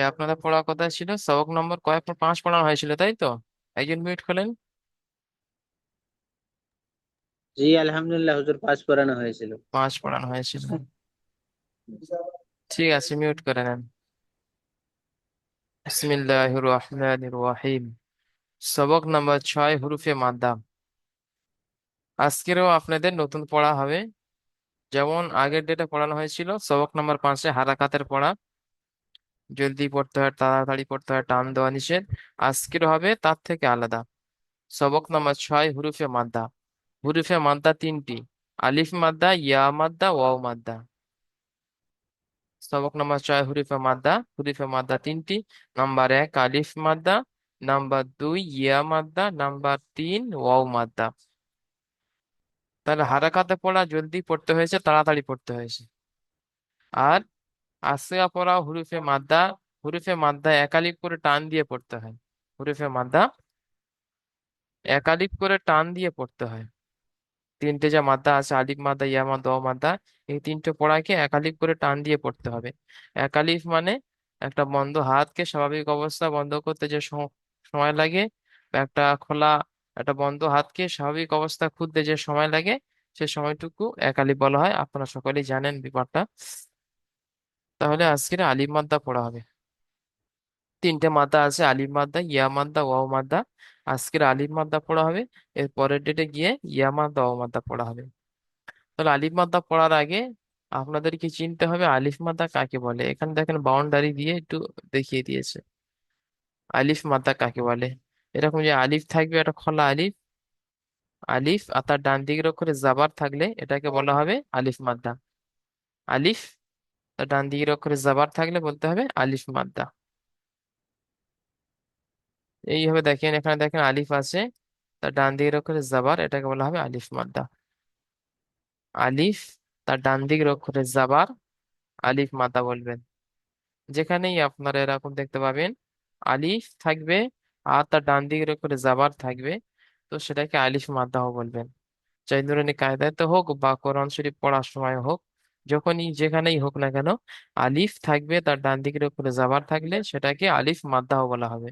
আপনাদের পড়া কথা ছিল সবক নম্বর কয়েক 5 পড়ানো হয়েছিল তাই তো? একজন মিউট খোলেন। জি আলহামদুলিল্লাহ হুজুর, পাস করানো হয়েছিল। 5 পড়ানো হয়েছিল। ঠিক আছে, মিউট করে নেন। বিসমিল্লাহির রহমানির রহিম। সবক নম্বর 6, হুরুফে মাদ্দা। আজকেরও আপনাদের নতুন পড়া হবে। যেমন আগের ডেটে পড়ানো হয়েছিল সবক নম্বর 5-এ হারাকাতের পড়া। জলদি পড়তে হয়, তাড়াতাড়ি পড়তে হয়, টান দেওয়া নিষেধ। আজকের হবে তার থেকে আলাদা। সবক নম্বর 6, হুরুফে মাদ্দা। হুরুফে মাদ্দা 3টি: আলিফ মাদ্দা, ইয়া মাদ্দা, ওয়াও মাদ্দা। সবক নম্বর 6, হুরুফে মাদ্দা। হুরুফে মাদ্দা 3টি: নাম্বার 1 আলিফ মাদ্দা, নাম্বার 2 ইয়া মাদ্দা, নাম্বার 3 ওয়াও মাদ্দা। তাহলে হারাকাতে পড়া জলদি পড়তে হয়েছে, তাড়াতাড়ি পড়তে হয়েছে। আর আসিয়া পড়া হুরুফে মাদ্দা। হুরুফে মাদ্দা একালিপ করে টান দিয়ে পড়তে হয়। হুরুফে মাদ্দা একালিপ করে টান দিয়ে পড়তে হয়। তিনটে যা মাদ্দা আছে, আলিফ মাদ্দা, ইয়া মাদ্দা, ও মাদ্দা, এই তিনটে পড়াকে একালিফ করে টান দিয়ে পড়তে হবে। একালিফ মানে একটা বন্ধ হাতকে স্বাভাবিক অবস্থা বন্ধ করতে যে সময় লাগে, বা একটা বন্ধ হাতকে স্বাভাবিক অবস্থা খুলতে যে সময় লাগে, সে সময়টুকু একালিফ বলা হয়। আপনারা সকলেই জানেন ব্যাপারটা। তাহলে আজকের আলিফ মাদ্দা পড়া হবে। তিনটে মাদ্দা আছে, আলিফ মাদ্দা, ইয়া মাদ্দা, ওয়াও মাদ্দা। আজকের আলিফ মাদ্দা পড়া হবে। এর পরের ডেটে গিয়ে ইয়া মাদ্দা, ওয়াও মাদ্দা পড়া হবে। তাহলে আলিফ মাদ্দা পড়ার আগে আপনাদেরকে চিনতে হবে আলিফ মাদ্দা কাকে বলে। এখানে দেখেন বাউন্ডারি দিয়ে একটু দেখিয়ে দিয়েছে আলিফ মাদ্দা কাকে বলে। এরকম যে আলিফ থাকবে, একটা খোলা আলিফ, আলিফ আর তার ডান দিকের অক্ষরে জাবার থাকলে এটাকে বলা হবে আলিফ মাদ্দা। আলিফ তার ডান দিকের অক্ষরে জাবার থাকলে বলতে হবে আলিফ মাদ্দা। এইভাবে দেখেন, এখানে দেখেন আলিফ আছে, তার ডান দিকের অক্ষরে জাবার, এটাকে বলা হবে আলিফ মাদ্দা। আলিফ তার ডান দিকের অক্ষরে জাবার, আলিফ মাদ্দা বলবেন। যেখানেই আপনারা এরকম দেখতে পাবেন আলিফ থাকবে আর তার ডান দিকের উপরে জাবার থাকবে, তো সেটাকে আলিফ মাদ্দাহ বলবেন। চাই নুরানি কায়দাতে হোক বা কোরআন শরীফ পড়ার সময় হোক, যখনই যেখানেই হোক না কেন, আলিফ থাকবে তার ডান দিকের উপরে জাবার থাকলে সেটাকে আলিফ মাদ্দাহ বলা হবে।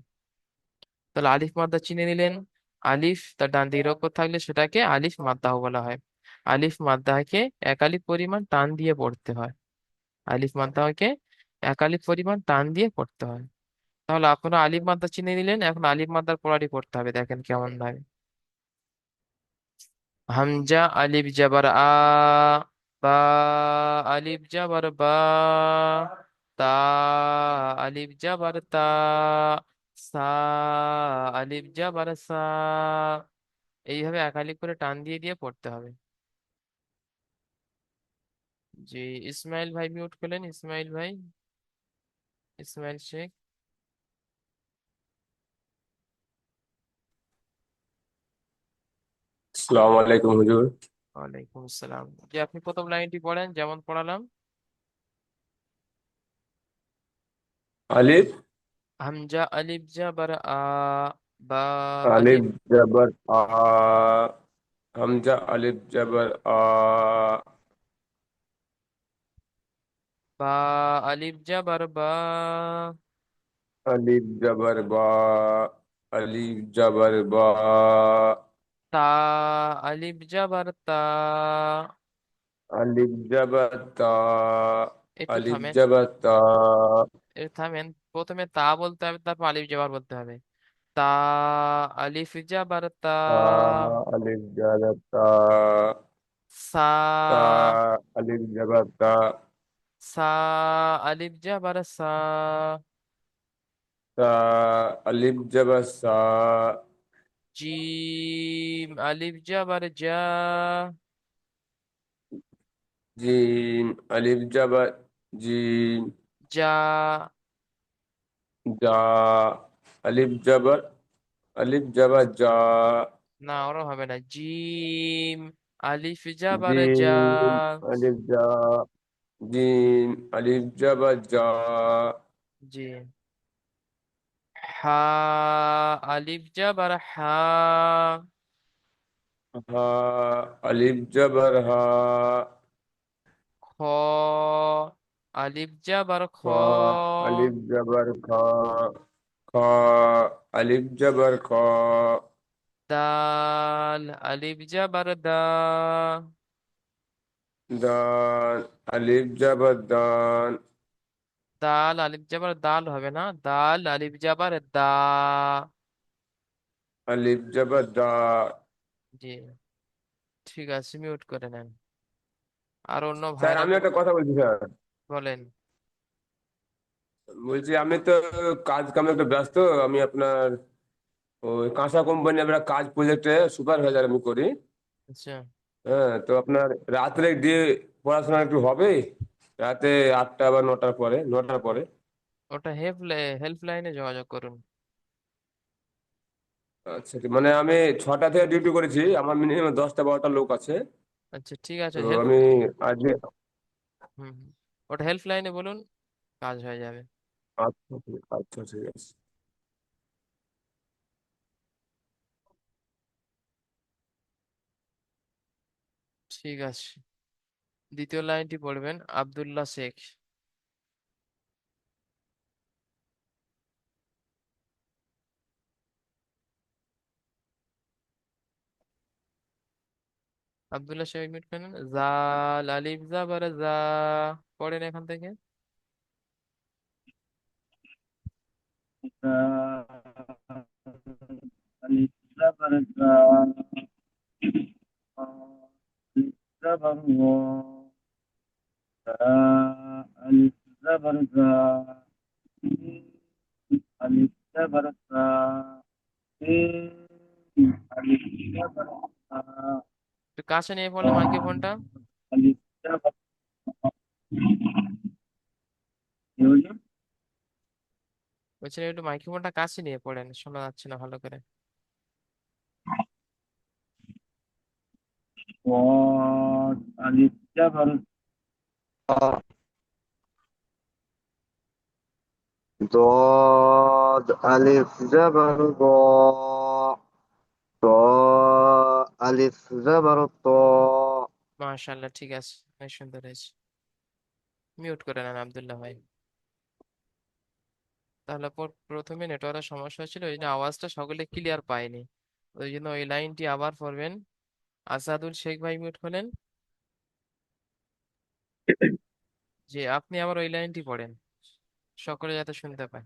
তাহলে আলিফ মাদ্দা চিনে নিলেন। আলিফ তার ডান দিকের অক্ষর থাকলে সেটাকে আলিফ মাদ্দাহ বলা হয়। আলিফ মাদ্দাহকে একালিফ পরিমাণ টান দিয়ে পড়তে হয়। আলিফ মাদ্দাহকে একালিফ পরিমাণ টান দিয়ে পড়তে হয়। তাহলে আপনারা আলিফ মাদ্দা চিনে নিলেন, এখন আলিফ মাদ্দার পড়াটি করতে হবে। দেখেন কেমন ভাবে। হামজা আলিফ জবর আ, বা আলিফ জবর বা, তা আলিফ জবর তা, সা আলিফ জবর সা। এইভাবে এক আলিফ করে টান দিয়ে দিয়ে পড়তে হবে। জি, ইসমাইল ভাই মিউট করলেন। ইসমাইল ভাই, ইসমাইল শেখ। আসসালামু আলাইকুম হুজুর। ওয়ালাইকুম আসসালাম। যে আপনি প্রথম লাইনটি পড়েন যেমন পড়ালাম। আলিফ হামজা আলিফ জবর আ, বা আলিফ আলিফ, জবর আ, হামজা আলিফ জবর আ, বা আলিফ জবর বা, আলিফ জবর বা, আলিফ জবর বা, তা আলিফ জবর তা। আলিফ জবর তা, একটু আলিফ থামেন, জবর তা, একটু থামেন। প্রথমে তা বলতে হবে, তারপর আলিফ জবর বলতে হবে। তা আলিফ জবর তা, তা আলিফ জবর তা, সা তা আলিফ জবর তা, সা আলিফ জবর সা, তা আলিফ জবর সা, জিম আলিফ জবর জা, জিম আলিফ জবর জিম, জা। জা আলিফ জবর, আলিফ জবর জা, না, ওরও হবে না। জিম আলিফ জবর জা, জিম আলিফ জা, জিম আলিফ জবর জা, জি। হা আলিফ জবর হা, হা আলিফ জবর হা, খ আলিফ জাবার খ। খ আলিফ জবর খ খ আলিফ জবর খ দাল আলিফ জাবার দা। দাল আলিফ জবর দান দাল আলিফ জাবার দাল হবে না, দাল আলিফ জাবার দা। আলিফ জবর দা। জি, ঠিক আছে, মিউট করে নেন। আর অন্য স্যার ভাইরা আমি একটা কথা বলছি স্যার। বলেন। বলছি আমি তো কাজ কামে একটু ব্যস্ত। আমি আপনার ওই কাঁসা কোম্পানি আমরা কাজ প্রজেক্টে সুপারভাইজার আমি করি। আচ্ছা, হ্যাঁ, তো আপনার রাত্রে দিয়ে পড়াশোনা একটু হবে রাতে 8টা বা 9টার পরে। ওটা হেল্পলাইনে যোগাযোগ করুন। আচ্ছা ঠিক, মানে আমি 6টা থেকে ডিউটি করেছি, আমার মিনিমাম 10টা 12টা লোক আছে। আচ্ছা, ঠিক আছে, তো আমি আজকে হুম হুম। ওটা হেল্পলাইনে বলুন, কাজ হয়ে যাবে। আচ্ছা ঠিক আছে। ঠিক আছে, দ্বিতীয় লাইনটি পড়বেন, আব্দুল্লাহ শেখ। আব্দুল্লাহ শেখ মিট করেন, জাল আলিফ জাবার জা। পড়েন এখান থেকে। ألف زبر زا ألف زبر را ألف زبر زا ألف زبر زا ألف زبر زا একটু কাছে নিয়ে পড়লে মাইক্রোফোনটা। ألف زبر يوجد বলছিলাম একটু মাইক্রোফোনটা কাছে নিয়ে পড়েন, শোনা যাচ্ছে না ভালো করে। صاد ألف زبر ضاد ألف زبر ضاء طاء ألف زبر طاء মাশাআল্লাহ, ঠিক আছে, অনেক সুন্দর হয়েছে। মিউট করে নেন আব্দুল্লাহ ভাই। তাহলে প্রথমে নেটওয়ার্কের সমস্যা ছিল, ওই জন্য আওয়াজটা সকলে ক্লিয়ার পায়নি। ওই জন্য ওই লাইনটি আবার পড়বেন। আসাদুল শেখ ভাই মিউট হলেন। যে আপনি আবার ওই লাইনটি পড়েন, সকলে যাতে শুনতে পায়।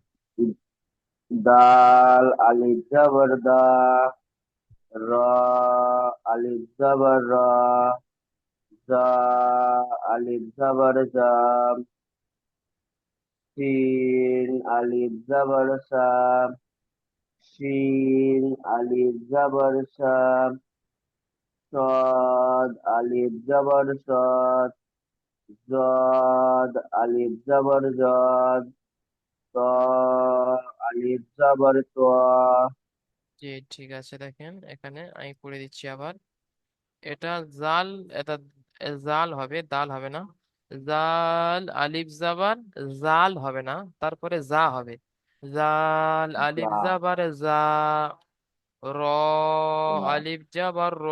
দাল আলিফ জবর দা রা আলিফ জবর রা জা আলিফ জবর জা সিন আলিফ জবর সা শিন আলিফ জবর সা صاد আলিফ জবর صاد জদ আলিফ জবর জদ ত আলিফ জবর ত জি, ঠিক আছে, দেখেন এখানে আমি পড়ে দিচ্ছি আবার। এটা জাল, এটা জাল হবে, দাল হবে না। জাল আলিফ জাবার, জাল হবে না, তারপরে জা হবে। জাল আলিফ জা জাবার জা। র আলিফ জাবার র।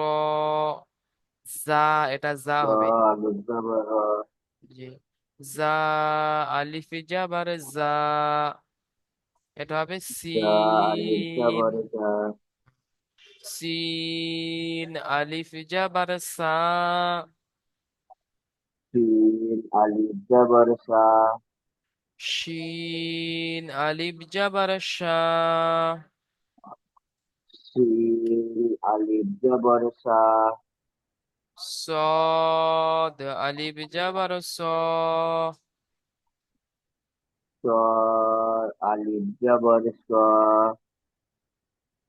জা, এটা জা জ হবে। আলিফ জবর র জি, জা আলিফ জাবার জা। এটা হবে জা আলিফ সিন। জবর জা সিন আলিফ জাবার সা। শিন আলিফ জবর সা শিন আলিফ জাবার শা। শিন আলিফ জবর সা صاد আলিফ জাবার স। স আলিফ জবর স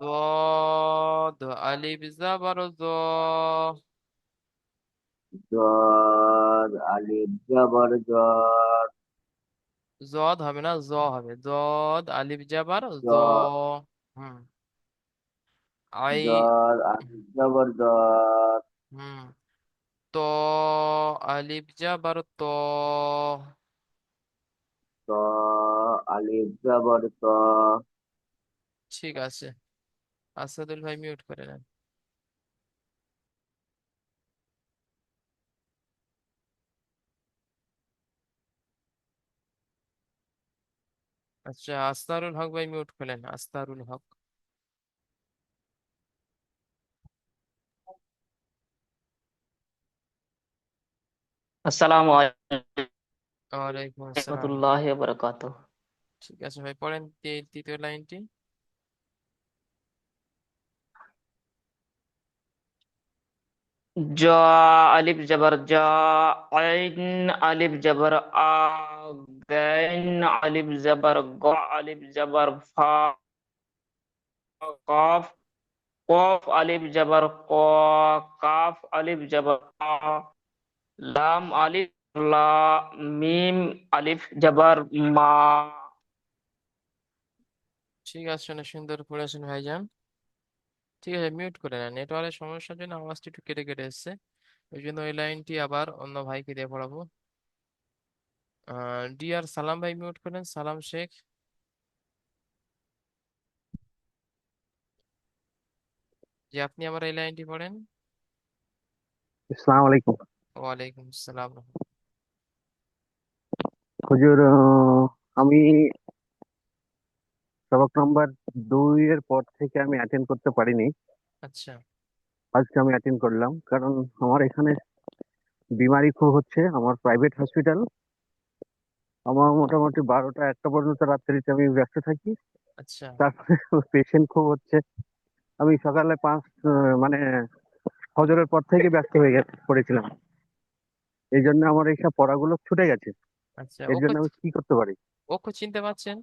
ضاد আলিফ জাবার জ। জদ আলিফ জবর জ জদ হবে না, জ হবে। জদ আলিফ জাবার জ। জ হুম। আই। জদ আলিফ জবর জদ হুম। ত আলিফ জাবার ত। ত আলিফ জবর ত ঠিক আছে, আসাদুল ভাই মিউট করে নেন। আচ্ছা, আস্তারুল হক ভাই মিউট খোলেন, আস্তারুল হক। আসসালামু আলাইকুম ওয়ালাইকুম আসসালাম। রহমতুল্লাহ বারাকাতুহ। ঠিক আছে ভাই, পড়েন তৃতীয় লাইনটি। জ আলিফ জবর জ, আইন আলিফ জবর আ, গাইন আলিফ জবর গ, আলিফ জবর ফা, কফ, কফ আলিফ জবর ক, কাফ আলিফ জবর আ, লাম আলিফ লা, মিম আলিফ জবর মা। ঠিক আছে, অনেক সুন্দর পড়েছেন ভাইজান। ঠিক আছে, মিউট করে নেন, নেটওয়ার্কের সমস্যার জন্য আওয়াজটি একটু কেটে কেটে এসছে। ওই জন্য ওই লাইনটি আবার অন্য ভাইকে দিয়ে পড়াবো। ডিয়ার সালাম ভাই মিউট করেন, সালাম শেখ। যে আপনি আমার এই লাইনটি পড়েন। আসসালামু আলাইকুম। ওয়ালাইকুম আসসালাম। হুজুর, আমি সবক নাম্বার 2 এর পর থেকে আমি অ্যাটেন্ড করতে পারিনি। আচ্ছা আজকে আমি অ্যাটেন্ড করলাম কারণ আমার এখানে বিমারি খুব হচ্ছে। আমার প্রাইভেট হসপিটাল। আমার মোটামুটি 12টা 1টা পর্যন্ত রাত্রিতে আমি ব্যস্ত থাকি। আচ্ছা তারপরে পেশেন্ট খুব হচ্ছে। আমি সকালে মানে ফজরের পর থেকে ব্যস্ত হয়ে পড়েছিলাম। এই জন্য আমার এইসব পড়াগুলো ছুটে গেছে। আচ্ছা, এর জন্য আমি কি করতে পারি? ওকে চিনতে পারছেন?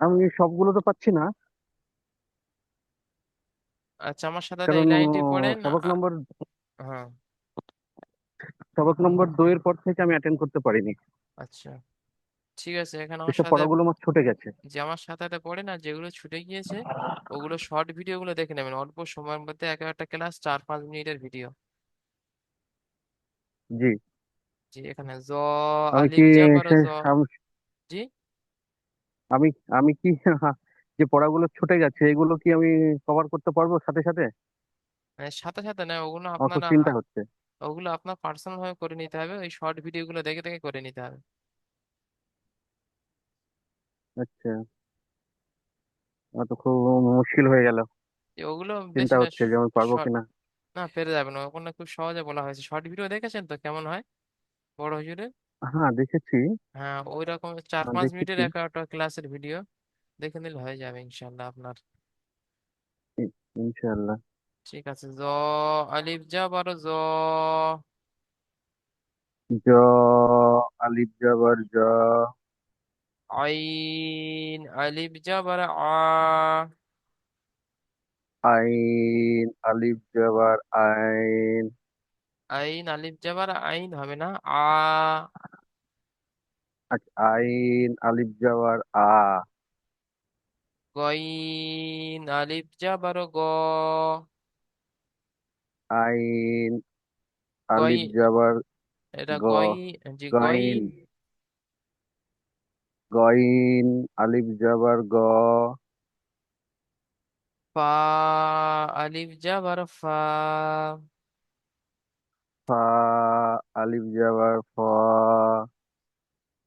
আমি সবগুলো তো পাচ্ছি না, আচ্ছা, আমার সাথে এই কারণ লাইনটি পড়েন। সবক নম্বর হ্যাঁ। সবক নম্বর 2 এর পর থেকে আমি অ্যাটেন্ড করতে পারিনি। আচ্ছা, ঠিক আছে, এখানে আমার এসব সাথে পড়াগুলো আমার ছুটে গেছে। যে আমার সাথে পড়ে না, যেগুলো ছুটে গিয়েছে ওগুলো শর্ট ভিডিও গুলো দেখে নেবেন, অল্প সময়ের মধ্যে এক একটা ক্লাস 4-5 মিনিটের ভিডিও। জি। জি, এখানে জ আমি কি আলিফ যাবার সে জ। আম- জি, আমি আমি কি যে পড়াগুলো ছুটে গেছে এগুলো কি আমি কভার করতে পারবো সাথে সাথে? মানে সাথে সাথে না, ওগুলো আমার খুব আপনারা চিন্তা হচ্ছে। ওগুলো আপনার পার্সোনাল ভাবে করে নিতে হবে, ওই শর্ট ভিডিও গুলো দেখে দেখে করে নিতে হবে। আচ্ছা, আমার তো খুব মুশকিল হয়ে গেল। যে ওগুলো চিন্তা বেশি না, হচ্ছে যে আমি পারবো শর্ট কিনা। না, পেরে যাবেন, ওখানে খুব সহজে বলা হয়েছে। শর্ট ভিডিও দেখেছেন তো কেমন হয় বড় হুজুরে? হ্যাঁ, দেখেছি। হ্যাঁ, ওই রকম 4-5 মিনিটের দেখেছি। এক একটা ক্লাসের ভিডিও দেখে নিলে হয়ে যাবে ইনশাল্লাহ আপনার। ইনশাআল্লাহ। ঠিক আছে, আলিফ যাবার জ, জ আলিফ জবর জ, আইন আলিফ যাবার আ, আইন আলিফ জবর আইন, আইন আলিফ যাবার আইন হবে না, আ। আচ্ছা, আইন আলিফ জবর আ, গইন আলিফ যাবার গ, আইন গই, আলিফ জবর এটা গ, গই, জি গইন গইন। গইন আলিফ জবর গ, ফা আলিফ যাবার ফা, ফা আলিফ জবর ফ,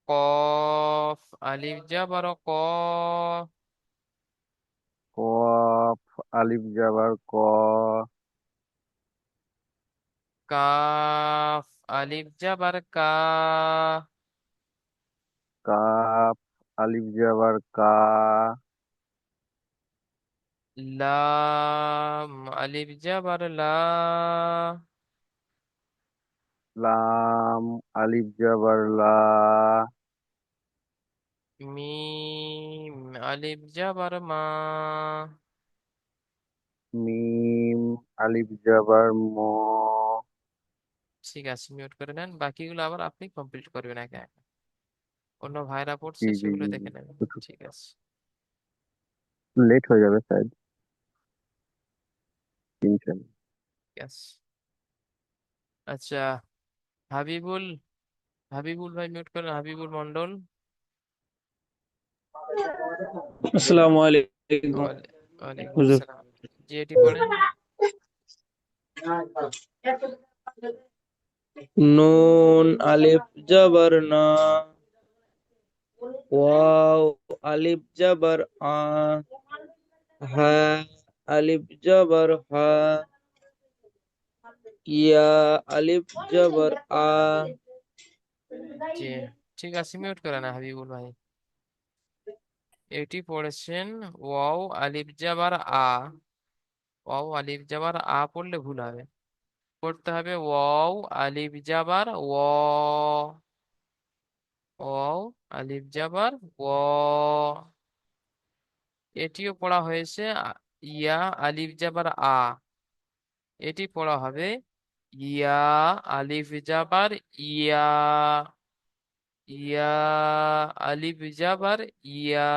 কফ আলিফ যাবার ক, কফ আলিফ জবর ক, কাফ আলিফ যাবার কা, কাফ আলিফ জবর কা, লাম আলিফ যাবার লা, লাম আলিফ জবর লা, মিম আলিফ যাবার মা। মিম আলিফ জবর ম। ঠিক আছে, মিউট করে নেন, বাকিগুলো আবার আপনি কমপ্লিট করবেন একা একা। অন্য ভাইরা জি পড়ছে জি সেগুলো জি জি। দেখে নেবেন। একটু ঠিক আছে, লেট হয়ে যাবে স্যার। ইনশাল্লাহ। ঠিক আছে। আচ্ছা, হাবিবুল, হাবিবুল ভাই মিউট করেন, হাবিবুল মন্ডল। আসসালামু আলাইকুম ওয়ালাইকুম হুজুর। আসসালাম। জি, এটি পড়েন। নুন আলিফ জবর না, ওয়াও আলিফ জবর আ, হা আলিফ জবর হা, ইয়া আলিফ জবর আ। জি, ঠিক আছে, মিউট করে না হাবিবুল ভাই। এটি পড়েছেন ওয়াও আলিফ জাবার আ। ওয়াও আলিফ জাবার আ পড়লে ভুল হবে। পড়তে হবে ওয়াও আলিফ জাবার ও। ওয়াও আলিফ জাবার ও। এটিও পড়া হয়েছে ইয়া আলিফ জাবার আ। এটি পড়া হবে ইয়া আলিফ জাবার ইয়া। ইয়া আলিফ জাবার ইয়া।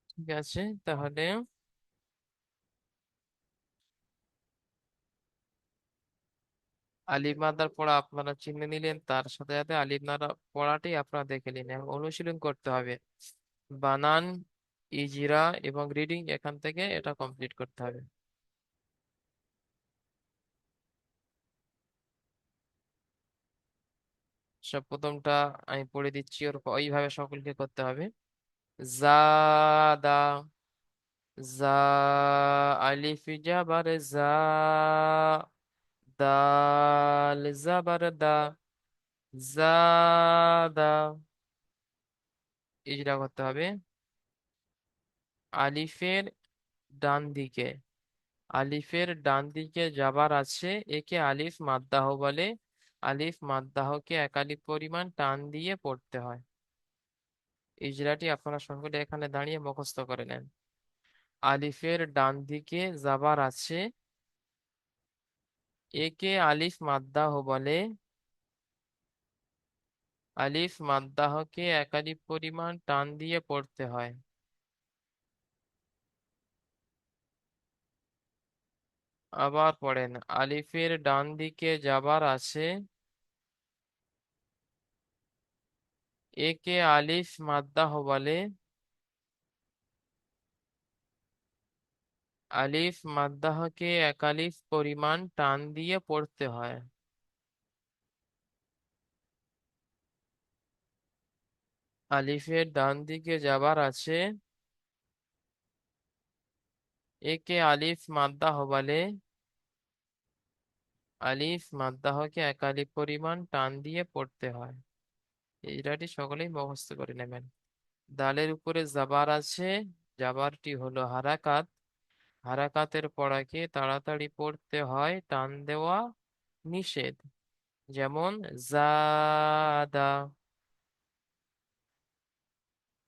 ঠিক আছে, তাহলে আলিফ মাদার পড়া আপনারা চিনে নিলেন, তার সাথে সাথে আলিফ মাদার পড়াটি আপনারা দেখে নিন এবং অনুশীলন করতে হবে। বানান, ইজরা এবং রিডিং এখান থেকে এটা কমপ্লিট করতে হবে। সব প্রথমটা আমি পড়ে দিচ্ছি, ওইভাবে সকলকে করতে হবে। জাদা। জা আলিফ জাবার জা। দাল জাবার দা। জাদা। ইজরা করতে হবে। আলিফের ডান দিকে। আলিফের ডান দিকে যাবার আছে, একে আলিফ মাদ্দাহ বলে। আলিফ মাদ্দাহকে একালিফ পরিমাণ টান দিয়ে পড়তে হয়। ইজরাটি আপনারা সকলে এখানে দাঁড়িয়ে মুখস্থ করে নেন। আলিফের ডান দিকে যাবার আছে, একে আলিফ মাদ্দাহ বলে। আলিফ মাদ্দাহকে একালিফ পরিমাণ টান দিয়ে পড়তে হয়। আবার পড়েন, আলিফের ডান দিকে যাবার আছে, একে আলিফ মাদ্দাহ বলে। আলিফ মাদ্দাহকে একালিফ পরিমাণ টান দিয়ে পড়তে হয়। আলিফের ডান দিকে যাবার আছে, একে আলিফ মাদ্দাহ বলে। আলিফ মাদ্দাহকে একালিফ পরিমাণ টান দিয়ে পড়তে হয়। এইটাটি সকলেই মুখস্থ করে নেবেন। দালের উপরে জাবার আছে, জাবারটি হলো হারাকাত। হারাকাতের পড়াকে তাড়াতাড়ি পড়তে হয়, টান দেওয়া নিষেধ। যেমন জাদা।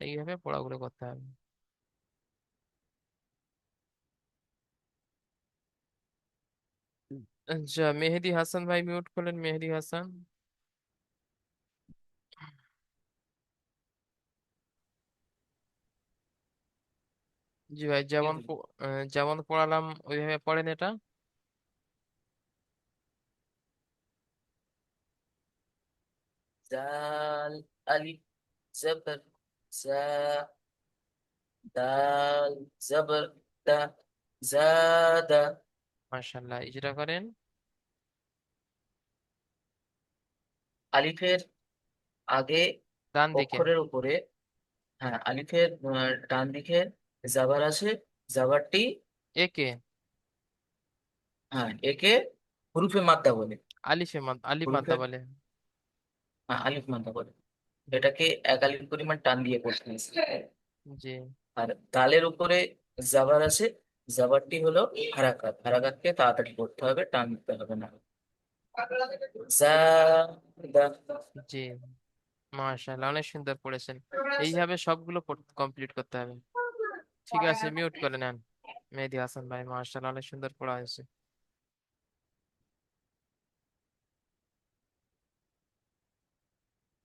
এইভাবে পড়াগুলো করতে হবে। আচ্ছা, মেহেদি হাসান ভাই মিউট করলেন, মেহেদি হাসান। জি ভাই, যেমন পড়ালাম ওইভাবে পড়েন এটা। জাল আলিফ জবর জা দাল জবর দা জাদা। মাশাআল্লাহ, ইজরা করেন। আলিফের আগে ডান দিকে। অক্ষরের উপরে, হ্যাঁ আলিফের ডান দিকে জাবার আছে। জাবারটি, একে হ্যাঁ একে হুরুফে মাদ্দা বলে। আলিফ হুরুফে, মাদ্দা বলে। হ্যাঁ আলিফ মাদ্দা বলে। এটাকে এক আলিফ পরিমাণ টান দিয়ে পড়তে হয়। জি। আর দালের উপরে জাবার আছে। জাবারটি হলো হারাকাত। হারাকাতকে তাড়াতাড়ি করতে হবে, টান দিতে হবে না। জাদা। জি, মাশাআল্লাহ, অনেক সুন্দর পড়েছেন। এইভাবে সবগুলো কমপ্লিট করতে হবে। ঠিক আছে, মিউট করে নেন মেহেদি হাসান ভাই, মাশাআল্লাহ, অনেক সুন্দর পড়া হয়েছে।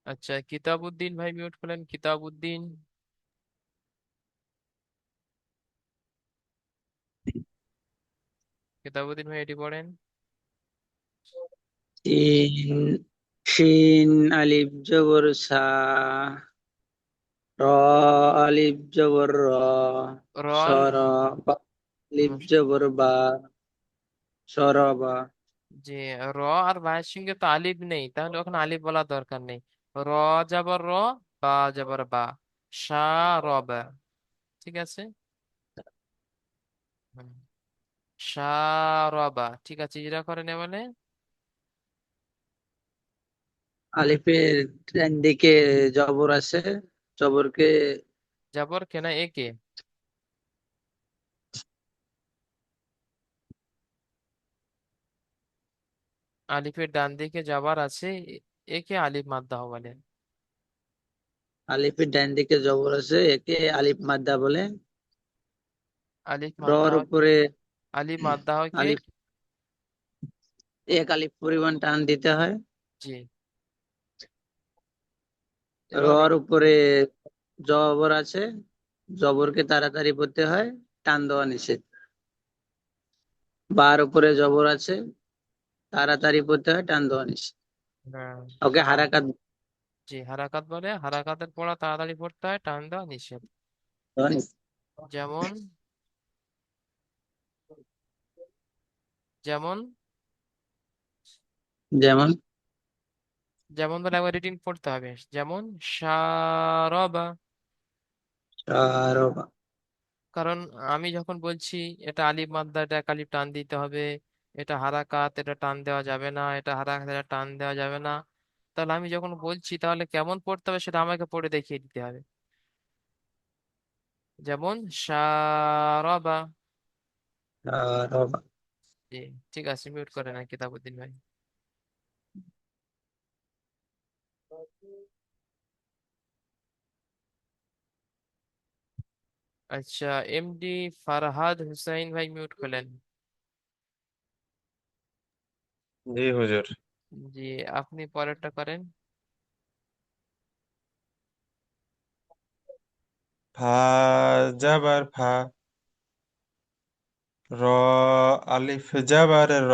আচ্ছা, কিতাবউদ্দিন ভাই মিউট করলেন, কিতাবউদ্দিন। কিতাবউদ্দিন ভাই এটি পড়েন। শিন শিন আলিফ জবর সা, র আলিফ জবর র, রন। সরা আলিফ জবর বা, সরবা। যে র আর বায়ের সঙ্গে তো আলিফ নেই, তাহলে ওখানে আলিফ বলার দরকার নেই। র যাবার র, বা যাবার বা, সা রবা। ঠিক আছে। হুম। সা রবা, ঠিক আছে, ইজরা করেন বলে। আলিফের ডান দিকে জবর আছে, জবরকে যাবর কেনা একে, আলিফের ডান দিকে যাবার আছে, একে আলিফ মাদ্দা বলে। আলিফের ডান দিকে জবর আছে, একে আলিফ মাদ্দা বলে। আলিফ মাদ্দা রর হয়, উপরে আলিফ মাদ্দা হয় কে? আলিফ, এক আলিফ পরিমাণ টান দিতে হয়। জি। এবার রর উপরে জবর আছে, জবরকে তাড়াতাড়ি পড়তে হয়, টান দেওয়া নিষেধ। বার উপরে জবর আছে, তাড়াতাড়ি পড়তে হয়, টান দেওয়া নিষেধ। হ্যাঁ, ওকে হারাকাত জি হারাকাত বলে, হারাকাতের পড়া তাড়াতাড়ি পড়তে হয়, টান দেওয়া নিষেধ। দেওয়া নিষেধ। যেমন, যেমন, যেমন যেমন বলে একবার রিডিং পড়তে হবে, যেমন সারবা। সরবা। কারণ আমি যখন বলছি এটা আলিফ মাদ্দা, এটা এক আলিফ টান দিতে হবে, এটা হারাকাত, এটা টান দেওয়া যাবে না, এটা হারাকাত, এটা টান দেওয়া যাবে না, তাহলে আমি যখন বলছি তাহলে কেমন পড়তে হবে সেটা আমাকে পড়ে দেখিয়ে দিতে হবে। যেমন সারবা। সরবা। জি। ঠিক আছে, মিউট করে না কিতাবুদ্দিন ভাই। আচ্ছা, এমডি ফারহাদ হুসাইন ভাই মিউট করলেন। জি হুজুর। জি, আপনি পরেরটা করেন। ফা যাবার ফা, র আলিফ যাবার র,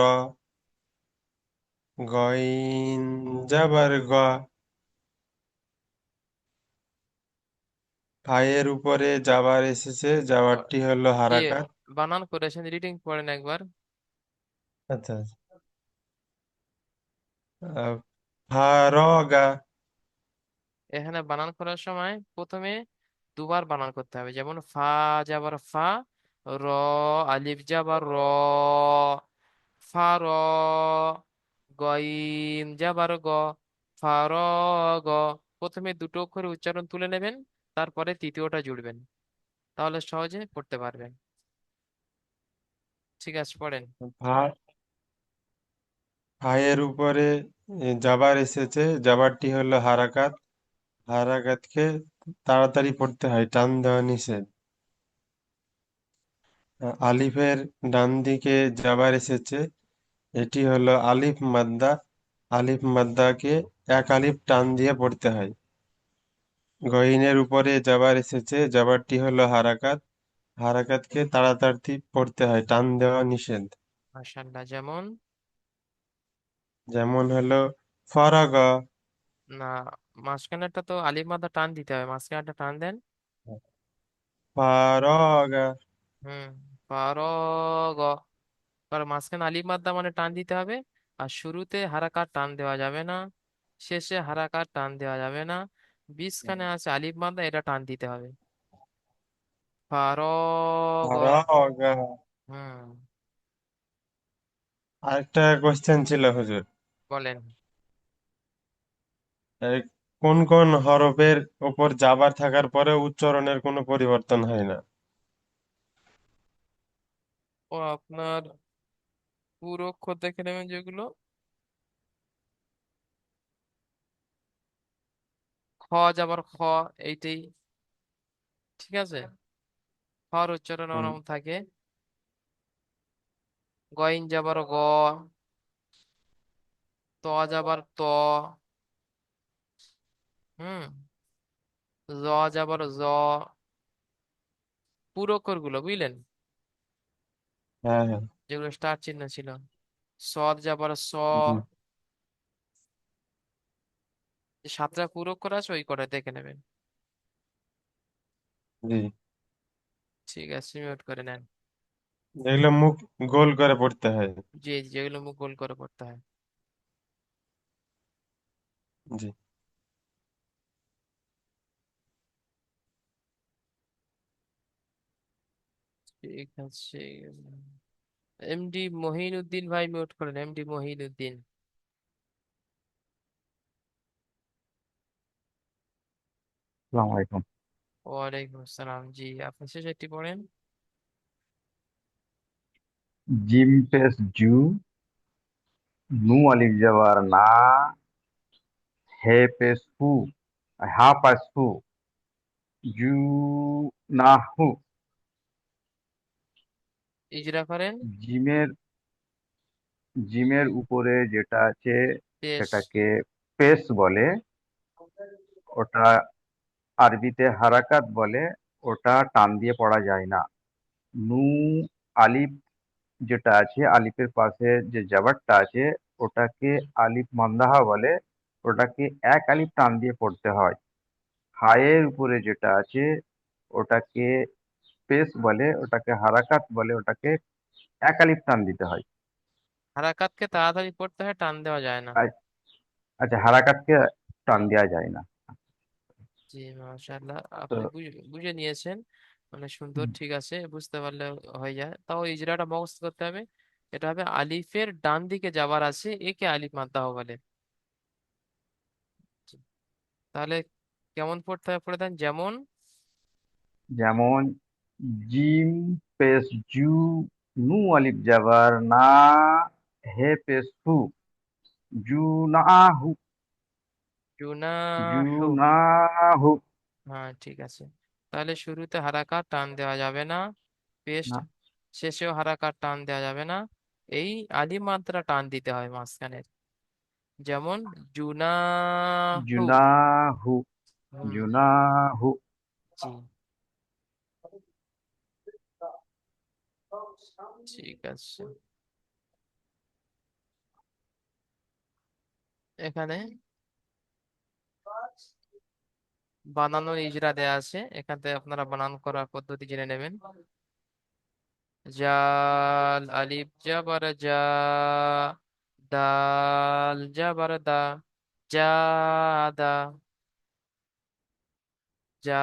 গইন যাবার গ, ফায়ের উপরে যাবার এসেছে, ক- যাবারটি হলো কে হারাকাত। বানান করেছেন, রিডিং পড়েন একবার। আচ্ছা আচ্ছা। ফারগা। এখানে বানান করার সময় প্রথমে দুবার বানান করতে হবে, যেমন ফা যাবার ফা, র আলিফ যাবার র, ফা র, গইন যাবার গ, ফা র গ। প্রথমে দুটো অক্ষরে উচ্চারণ তুলে নেবেন, তারপরে তৃতীয়টা জুড়বেন, তাহলে সহজে পড়তে পারবেন। ঠিক আছে, পড়েন। ফা, ফায়ের উপরে যাবার এসেছে, যাবারটি হলো হারাকাত। হারাকাতকে তাড়াতাড়ি পড়তে হয়, টান দেওয়া নিষেধ। আলিফের ডান দিকে যাবার এসেছে, এটি হলো আলিফ মাদ্দা। আলিফ মাদ্দাকে এক আলিফ টান দিয়ে পড়তে হয়। গইনের উপরে যাবার এসেছে, যাবারটি হলো হারাকাত। হারাকাতকে তাড়াতাড়ি পড়তে হয়, টান দেওয়া নিষেধ। মাশাআল্লাহ। যেমন, যেমন হলো ফরাগা। না, মাঝখানেরটা তো আলিফ মাথা টান দিতে হবে, মাঝখানেরটা টান দেন। ফারাগা। হুম। ফারগ। কারণ মাঝখানে আলিফ মাদ্দা মানে টান দিতে হবে, আর শুরুতে হারাকার টান দেওয়া যাবে না, শেষে হারাকার টান দেওয়া যাবে না, বিজখানে আছে আলিফ মাদ্দা, এটা টান দিতে হবে। ফারগ। ফারাগা। হুম। আরেকটা কোশ্চেন ছিল হুজুর। বলেন। এই কোন কোন হরফের উপর জাবার থাকার পরে উচ্চারণের কোনো পরিবর্তন হয় না? ও আপনার পুরো অক্ষর দেখে নেবেন যেগুলো, খ যাবার খ, এইটাই। ঠিক আছে, খর উচ্চারণ হুম, ওরকম থাকে। গইন যাবার গ, ত যাবার ত। হুম। জ যাবার জ, পুরো অক্ষর গুলো বুঝলেন, হ্যাঁ হ্যাঁ। যেগুলো স্টার চিহ্ন ছিল। সদ যাবার স, জি যে সাতটা পুরো অক্ষর আছে ওই কটা দেখে নেবেন। জি। ঠিক আছে, মিউট করে নেন। যেগুলো মুখ গোল করে পড়তে হয়। যে যেগুলো মুখ গোল করে পড়তে হয়। জি। ঠিক আছে, এমডি মহিনুদ্দিন ভাই মিউট করেন, এমডি মহিনুদ্দিন। আসসালামু আলাইকুম। ওয়ালাইকুম আসসালাম, জি আপনি শেষেরটি পড়েন। জিম পেশ জু, নু আলিফ জাবার না, হে পেশ হু, হা পাশ হু, জু না হু। ইজরা করেন। জিমের জিমের উপরে যেটা আছে পেশ। সেটাকে পেশ বলে, ওটা আরবিতে হারাকাত বলে, ওটা টান দিয়ে পড়া যায় না। নু আলিফ যেটা আছে, আলিফের পাশে যে জাবারটা আছে ওটাকে আলিফ মান্দাহা বলে, ওটাকে এক আলিফ টান দিয়ে পড়তে হয়। হায়ের উপরে যেটা আছে ওটাকে পেশ বলে, ওটাকে হারাকাত বলে, ওটাকে এক আলিফ টান দিতে হয়। হারাকাতকে তাড়াতাড়ি পড়তে হয়, টান দেওয়া যায় না। আ- আচ্ছা, হারাকাতকে টান দেওয়া যায় না। জি মাশাআল্লাহ, তো আপনি বুঝে বুঝে নিয়েছেন, মানে সুন্দর, হুম, ঠিক আছে, বুঝতে পারলে হয়ে যায়। তাও ইজরাটা মুখস্থ করতে হবে। এটা হবে আলিফের ডান দিকে যাবার আছে, একে আলিফ মাদ্দা বলে। জি। তাহলে কেমন পড়তে হবে পড়ে দেন, যেমন যেমন জিম পেশ জু, নু আলিফ জাবার না, হে পেশ হু, জু না হু, জু জুনাহু। না হু। হ্যাঁ ঠিক আছে, তাহলে শুরুতে হারাকাত টান দেওয়া যাবে না, পেস্ট না, শেষেও হারাকাত টান দেওয়া যাবে না, এই আলিফ মাত্রা টান দিতে হয় মাঝখানে, যেমন জুনাহু। জুনাহু, হুম। জুনাহু। জি ঠিক আছে, এখানে বানানোর ইজরা দেয়া আছে, এখান থেকে আপনারা বানান করার পদ্ধতি জেনে নেবেন। জাল আলিফ জাবার জা, দাল জাবার দা, জাদা, যা,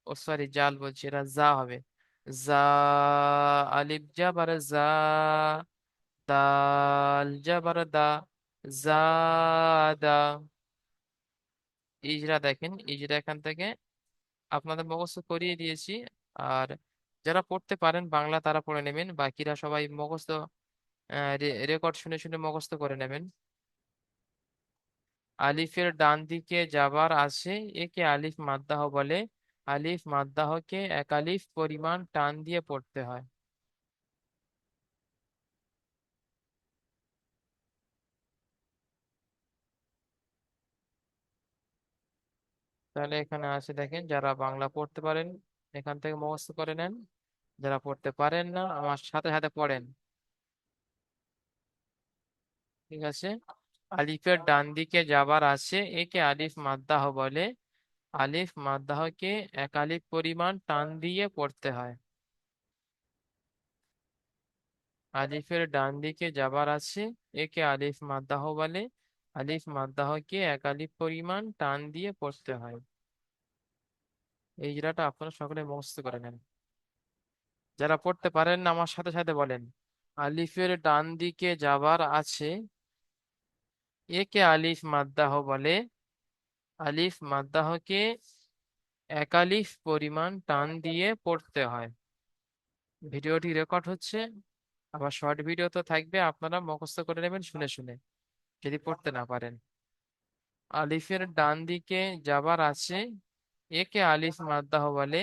ও সরি জাল বলছি, এটা যা হবে। যা আলিফ জাবার যা, দাল জাবার দা, জাদা। ইজরা দেখেন, ইজরা এখান থেকে আপনাদের মুখস্থ করিয়ে দিয়েছি। আর যারা পড়তে পারেন বাংলা তারা পড়ে নেবেন, বাকিরা সবাই মুখস্থ রেকর্ড শুনে শুনে মুখস্থ করে নেবেন। আলিফের ডান দিকে যাবার আছে, একে আলিফ মাদ্দাহ বলে। আলিফ মাদ্দাহকে এক আলিফ পরিমাণ টান দিয়ে পড়তে হয়। তাহলে এখানে আছে দেখেন, যারা বাংলা পড়তে পারেন এখান থেকে মুখস্থ করে নেন, যারা পড়তে পারেন না আমার সাথে সাথে পড়েন। ঠিক আছে, আলিফের ডান দিকে যাবার আছে, একে আলিফ মাদ্দাহ বলে। আলিফ মাদ্দাহকে এক আলিফ পরিমাণ টান দিয়ে পড়তে হয়। আলিফের ডান দিকে যাবার আছে, একে আলিফ মাদ্দাহ বলে। আলিফ মাদ্দাহকে এক আলিফ পরিমাণ টান দিয়ে পড়তে হয়। এই ইজরাটা আপনারা সকলে মুখস্থ করে নেন। যারা পড়তে পারেন না আমার সাথে সাথে বলেন। আলিফের ডান দিকে যাবার আছে, একে আলিফ মাদ্দাহ বলে। আলিফ মাদ্দাহকে এক আলিফ পরিমাণ টান দিয়ে পড়তে হয়। ভিডিওটি রেকর্ড হচ্ছে, আবার শর্ট ভিডিও তো থাকবে, আপনারা মুখস্থ করে নেবেন শুনে শুনে, যদি পড়তে না পারেন। আলিফের ডান দিকে যাবার আছে, একে আলিফ মাদ্দাহ বলে।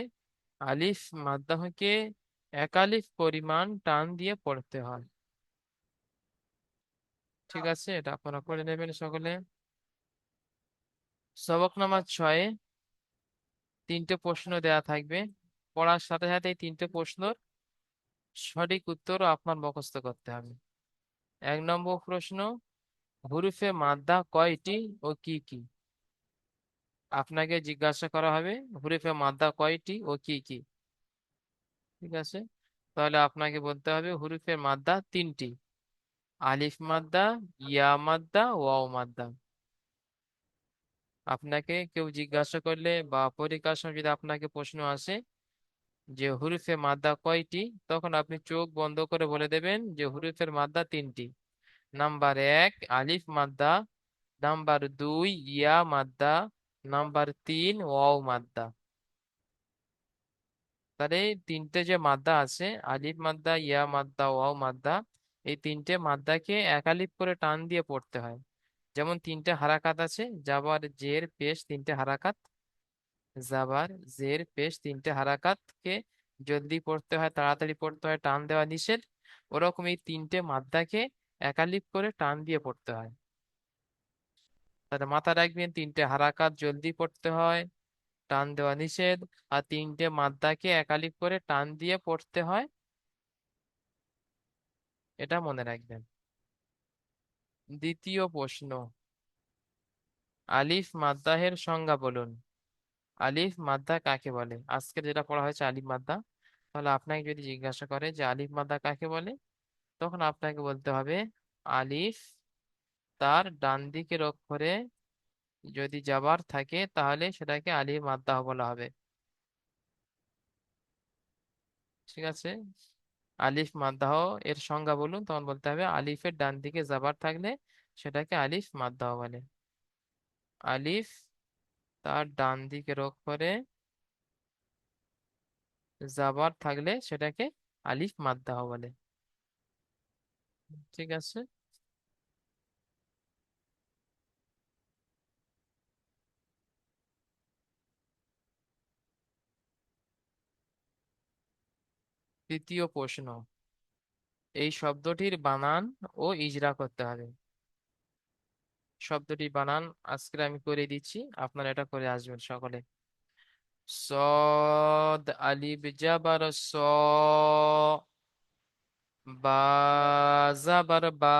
আলিফ মাদ্দাহকে এক আলিফ পরিমাণ টান দিয়ে পড়তে হয়। ঠিক আছে, এটা আপনারা করে নেবেন সকলে। সবক নাম্বার 6-এ 3টে প্রশ্ন দেয়া থাকবে, পড়ার সাথে সাথে এই 3টে প্রশ্নর সঠিক উত্তরও আপনার মুখস্থ করতে হবে। 1 নম্বর প্রশ্ন, হুরুফে মাদ্দা কয়টি ও কি কি? আপনাকে জিজ্ঞাসা করা হবে হুরুফে মাদ্দা কয়টি ও কি কি। ঠিক আছে, তাহলে আপনাকে বলতে হবে হুরুফের মাদ্দা তিনটি: আলিফ মাদ্দা, ইয়া মাদ্দা, ওয়াও মাদ্দা। আপনাকে কেউ জিজ্ঞাসা করলে বা পরীক্ষার সময় যদি আপনাকে প্রশ্ন আসে যে হুরুফে মাদ্দা কয়টি, তখন আপনি চোখ বন্ধ করে বলে দেবেন যে হুরুফের মাদ্দা তিনটি। নাম্বার 1 আলিফ মাদ্দা, নাম্বার 2 ইয়া মাদ্দা, নাম্বার 3 ওয়াও মাদ্দা। তাহলে এই তিনটে যে মাদ্দা আছে, আলিফ মাদ্দা, ইয়া মাদ্দা, ওয়াও মাদ্দা, এই তিনটে মাদ্দাকে একালিফ করে টান দিয়ে পড়তে হয়। যেমন তিনটে হারাকাত আছে: জাবার, জের, পেশ, তিনটে হারাকাত। জাবার, জের, পেশ, তিনটে হারাকাতকে জলদি পড়তে হয়, তাড়াতাড়ি পড়তে হয়, টান দেওয়া নিষেধ। ওরকম এই তিনটে মাদ্দাকে একালিফ করে টান দিয়ে পড়তে হয়। তাহলে মাথায় রাখবেন, তিনটে হারাকাত জলদি পড়তে হয়, টান দেওয়া নিষেধ। আর তিনটে মাদ্দাকে একালিফ করে টান দিয়ে পড়তে হয়, এটা মনে রাখবেন। দ্বিতীয় প্রশ্ন, আলিফ মাদ্দাহের সংজ্ঞা বলুন। আলিফ মাদ্দা কাকে বলে? আজকে যেটা পড়া হয়েছে আলিফ মাদ্দা। তাহলে আপনাকে যদি জিজ্ঞাসা করে যে আলিফ মাদ্দা কাকে বলে, তখন আপনাকে বলতে হবে আলিফ, তার ডান দিকের অক্ষরে যদি জাবার থাকে তাহলে সেটাকে আলিফ মাদ্দা বলা হবে। ঠিক আছে? আলিফ মাদ্দাহ এর সংজ্ঞা বলুন, তখন বলতে হবে আলিফের ডান দিকে জাবার থাকলে সেটাকে আলিফ মাদ্দাহ বলে। আলিফ, তার ডান দিকের অক্ষরে জাবার থাকলে সেটাকে আলিফ মাদ্দাহ বলে। ঠিক আছে? তৃতীয় প্রশ্ন, এই শব্দটির বানান ও ইজরা করতে হবে। শব্দটি বানান আজকে আমি করে দিচ্ছি, আপনারা এটা করে আসবেন সকলে। সদ আলিফ জাবার স, বা জাবার বা,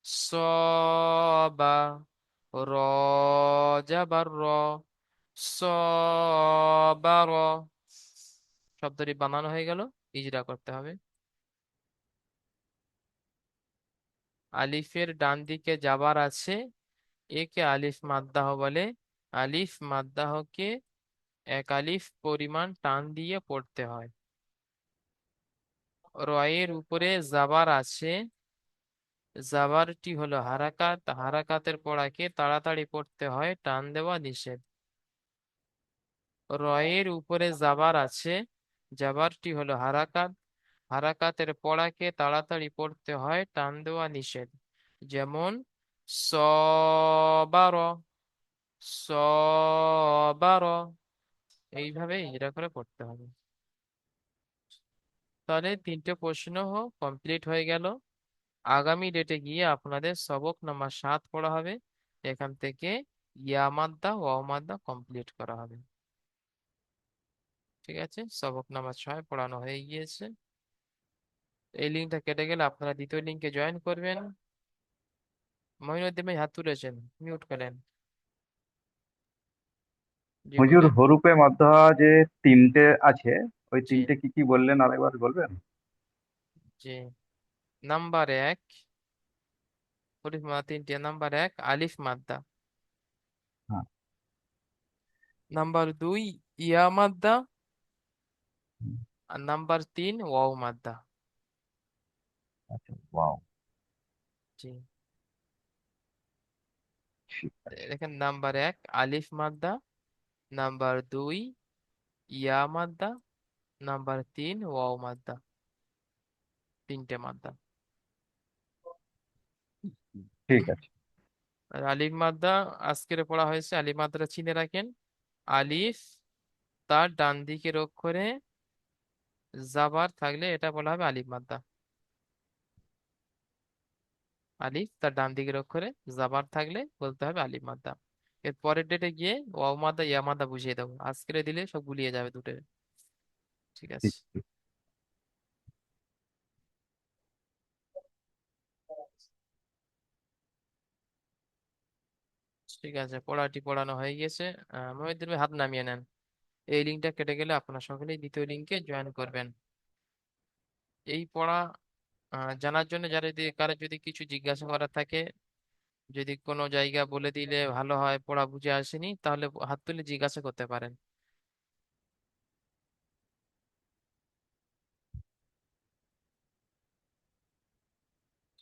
সবা, র জাবার র, সবার। শব্দটি বানানো হয়ে গেল, ইজরা করতে হবে। আলিফের ডান দিকে জাবার আছে, একে আলিফ মাদ্দাহ বলে। আলিফ মাদ্দাহকে এক আলিফ পরিমাণ টান দিয়ে পড়তে হয়। রয়ের উপরে জাবার আছে, জাবারটি হলো হারাকাত, হারাকাতের পড়াকে তাড়াতাড়ি পড়তে হয়, টান দেওয়া নিষেধ। রয়ের উপরে জাবার আছে, জাবারটি হলো হারাকাত, হারাকাতের পড়াকে তাড়াতাড়ি পড়তে হয়, টান দেওয়া নিষেধ। যেমন সবার, সবার, এইভাবে ইজরা করে পড়তে হবে। তাহলে তিনটে প্রশ্ন কমপ্লিট হয়ে গেল। আগামী ডেটে গিয়ে আপনাদের সবক নাম্বার 7 পড়া হবে। এখান থেকে ইয়া মাদ্দা, ওয়াও মাদ্দা কমপ্লিট করা হবে। ঠিক আছে? সবক নাম্বার 6 পড়ানো হয়ে গিয়েছে। এই লিঙ্কটা কেটে গেলে আপনারা দ্বিতীয় লিঙ্কে জয়েন করবেন। মঈনুদ্দিন ভাই হাত তুলেছেন, মিউট করেন। জি হুজুর, বলেন। হরুপে মধ্যা যে তিনটে আছে, ওই জি তিনটে কি কি বললেন আরেকবার বলবেন? জি। নাম্বার 1 হরিফ মাদ্দা তিনটে। নাম্বার 1 আলিফ মাদ্দা, হ্যাঁ। নাম্বার 2 ইয়া মাদ্দা, হুম, আর নাম্বার 3 ওয়াও মাদ্দা। আচ্ছা, ওয়াও। জি। ঠিক আছে। দেখেন, নাম্বার 1 আলিফ মাদ্দা, নাম্বার 2 ইয়া মাদ্দা, নাম্বার 3 ওয়াও মাদ্দা, তিনটে মাদ্দা। ঠিক আছে। আর আলিফ মাদ্দা আজকের পড়া হয়েছে, আলিফ মাদ্দাটা চিনে রাখেন। আলিফ, তার ডান দিকের অক্ষরে জাবার থাকলে এটা বলা হবে আলিফ মাদ্দা। আলিফ, তার ডান দিকের অক্ষরে জাবার থাকলে বলতে হবে আলিফ মাদ্দা। এর পরের ডেটে গিয়ে ওয়াও মাদ্দা, ইয়া মাদ্দা বুঝিয়ে দেবো। আজকের দিলে সব গুলিয়ে যাবে দুটো। ঠিক ঠিক আছে? ঠিক। ঠিক আছে, পড়াটি পড়ানো হয়ে গেছে। মহিউদ্দিন ভাই হাত নামিয়ে নেন। এই লিঙ্কটা কেটে গেলে আপনারা সকলেই দ্বিতীয় লিঙ্কে জয়েন করবেন। এই পড়া জানার জন্য যারা যদি কারো যদি কিছু জিজ্ঞাসা করার থাকে, যদি কোনো জায়গা বলে দিলে ভালো হয় পড়া বুঝে আসেনি, তাহলে হাত তুলে জিজ্ঞাসা করতে পারেন।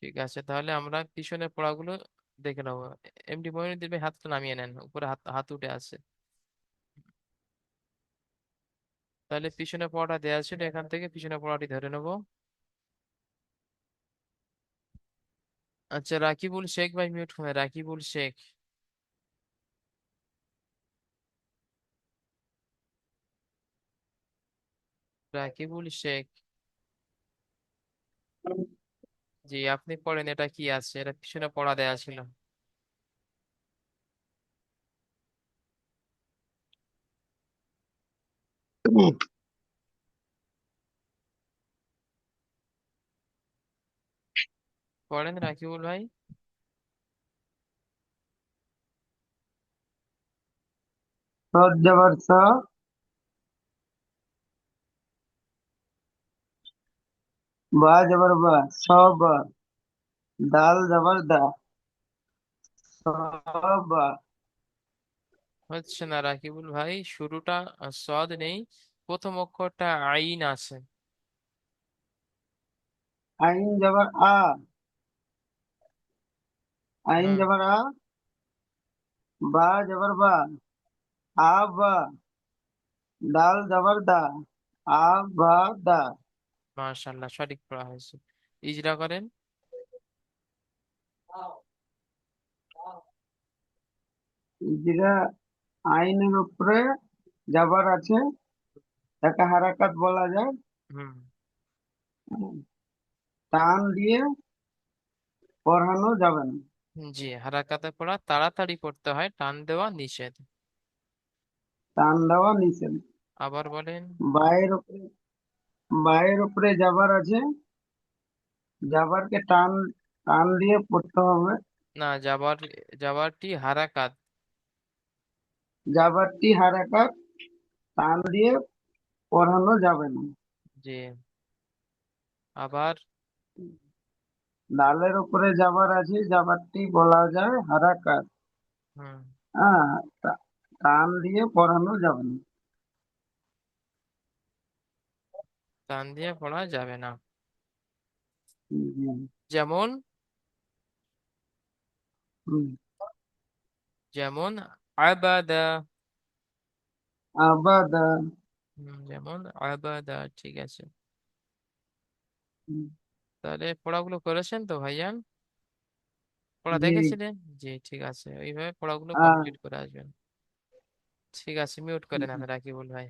ঠিক আছে, তাহলে আমরা পিছনের পড়াগুলো দেখে নেবো। এমডি মইনুদ্দিন ভাই হাতটা নামিয়ে নেন, উপরে হাত হাত উঠে আছে। তাহলে পিছনে পড়াটা দেওয়া ছিল, এখান থেকে পিছনে পড়াটি ধরে নেবো। আচ্ছা, রাকিবুল শেখ ভাই মিউট হয়, রাকিবুল শেখ। রাকিবুল শেখ, জি আপনি পড়েন, এটা কি আছে, এটা পিছনে পড়া দেয়া ছিল। পড়েন রাকিবুল ভাই। সদ জবর স, বা জবর বা, স বা, দাল জবর দা, স বা। হচ্ছে না রাকিবুল ভাই, শুরুটা সদ নেই, প্রথম অক্ষরটা আইন আছে। আইন জবর আ, আইন হুম, জবর আ, বা জবর বা, আ বা, দাল জবর দা, আ বা দা। মাশাআল্লাহ সঠিক পড়া হয়েছে। ইজরা করেন। যেটা আইনের উপরে জবর আছে, তাকে হারাকাত বলা যায়। হুম, টান দিয়ে পড়ানো যাবে না, জি হারাকাতে পড়া তাড়াতাড়ি পড়তে হয়, টান দেওয়া নিষেধ। টান দেওয়া নিষেধ। আবার বলেন। বায়ের উপরে, বায়ের উপরে জবর আছে, জবরকে টান, টান দিয়ে পড়তে হবে। না, যাবার, যাবারটি হারাকাত। জবরটি হারাকাত, টান দিয়ে পড়ানো যাবে না। জি, আবার। ডালের উপরে জবর আছে, জবরটি বলা যায় হারাকাত। হুম, হ্যাঁ, টান দিয়ে পড়ানো যাবে না। টান দিয়ে পড়া যাবে না। হুম, যেমন, হুম। যেমন আবাদা। আবাদা। যেমন আবাদা, ঠিক আছে। হুম, তাহলে পড়াগুলো করেছেন তো ভাইয়ান? পড়া জি। দেখেছিলেন? জি ঠিক আছে, ওইভাবে পড়াগুলো হ্যাঁ, কমপ্লিট করে আসবেন। ঠিক আছে, মিউট করেন, আমি রাকিবুল ভাই।